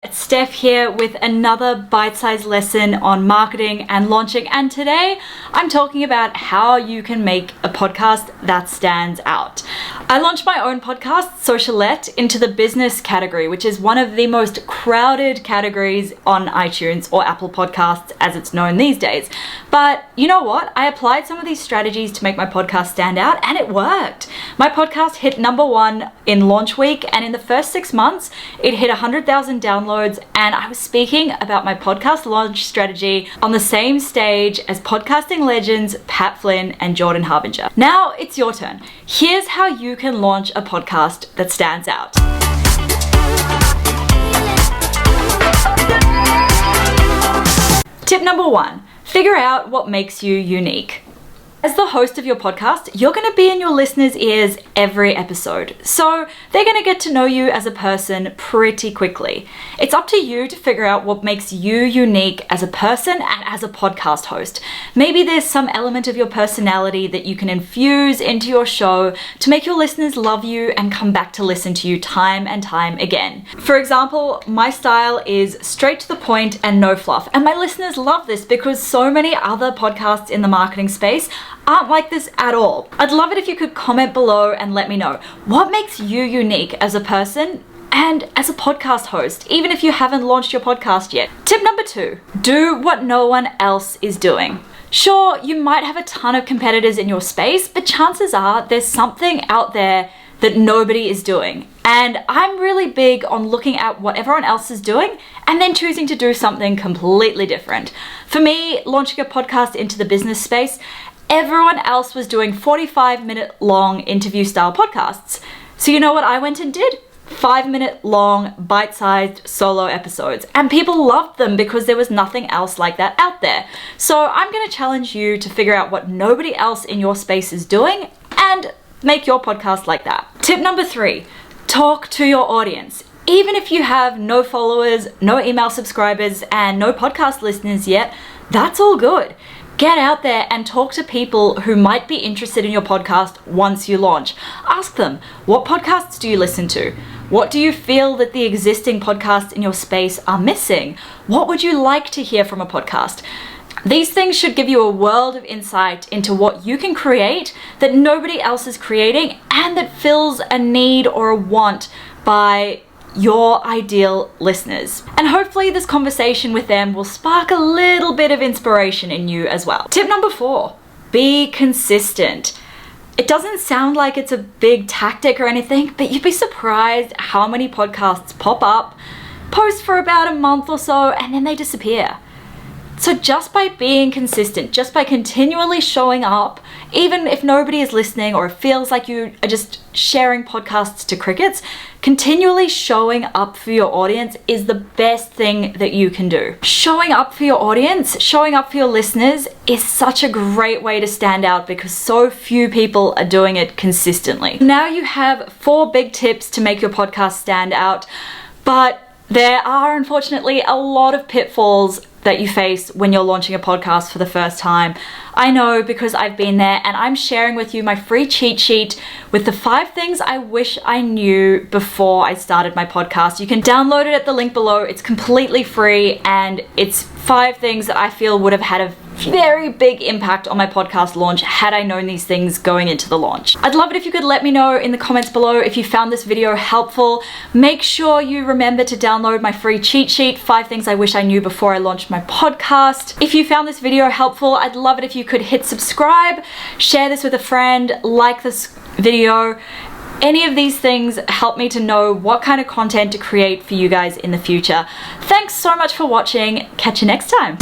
It's Steph here with another bite-sized lesson on marketing and launching, and today I'm talking about how you can make a podcast that stands out. I launched my own podcast, Socialette, into the business category, which is one of the most crowded categories on iTunes or Apple Podcasts as it's known these days. But you know what? I applied some of these strategies to make my podcast stand out and it worked. My podcast hit #1 in launch week, and in the first 6 months, it hit 100,000 downloads, and I was speaking about my podcast launch strategy on the same stage as podcasting legends Pat Flynn and Jordan Harbinger. Now it's your turn. Here's how you can launch a podcast that stands out. Tip number 1, figure out what makes you unique. As the host of your podcast, you're going to be in your listeners' ears every episode, so they're going to get to know you as a person pretty quickly. It's up to you to figure out what makes you unique as a person and as a podcast host. Maybe there's some element of your personality that you can infuse into your show to make your listeners love you and come back to listen to you time and time again. For example, my style is straight to the point and no fluff, and my listeners love this because so many other podcasts in the marketing space aren't like this at all. I'd love it if you could comment below and let me know what makes you unique as a person and as a podcast host, even if you haven't launched your podcast yet. Tip number 2, do what no one else is doing. Sure, you might have a ton of competitors in your space, but chances are there's something out there that nobody is doing. And I'm really big on looking at what everyone else is doing and then choosing to do something completely different. For me, launching a podcast into the business space, everyone else was doing 45-minute long interview style podcasts. So you know what I went and did? 5-minute long bite-sized solo episodes, and people loved them because there was nothing else like that out there. So I'm going to challenge you to figure out what nobody else in your space is doing and make your podcast like that. Tip number 3, talk to your audience. Even if you have no followers, no email subscribers, and no podcast listeners yet, that's all good. Get out there and talk to people who might be interested in your podcast once you launch. Ask them, what podcasts do you listen to? What do you feel that the existing podcasts in your space are missing? What would you like to hear from a podcast? These things should give you a world of insight into what you can create that nobody else is creating and that fills a need or a want by your ideal listeners. And hopefully this conversation with them will spark a little bit of inspiration in you as well. Tip number 4, be consistent. It doesn't sound like it's a big tactic or anything, but you'd be surprised how many podcasts pop up, post for about a month or so, and then they disappear. So just by being consistent, just by continually showing up, even if nobody is listening or it feels like you are just sharing podcasts to crickets, continually showing up for your audience is the best thing that you can do. Showing up for your audience, showing up for your listeners is such a great way to stand out because so few people are doing it consistently. Now you have 4 big tips to make your podcast stand out, but there are unfortunately a lot of pitfalls that you face when you're launching a podcast for the first time. I know because I've been there, and I'm sharing with you my free cheat sheet with the 5 things I wish I knew before I started my podcast. You can download it at the link below. It's completely free, and it's 5 things that I feel would have had a very big impact on my podcast launch had I known these things going into the launch. I'd love it if you could let me know in the comments below if you found this video helpful. Make sure you remember to download my free cheat sheet, 5 things I wish I knew before I launched my podcast. If you found this video helpful, I'd love it if you could hit subscribe, share this with a friend, like this video. Any of these things help me to know what kind of content to create for you guys in the future. Thanks so much for watching. Catch you next time.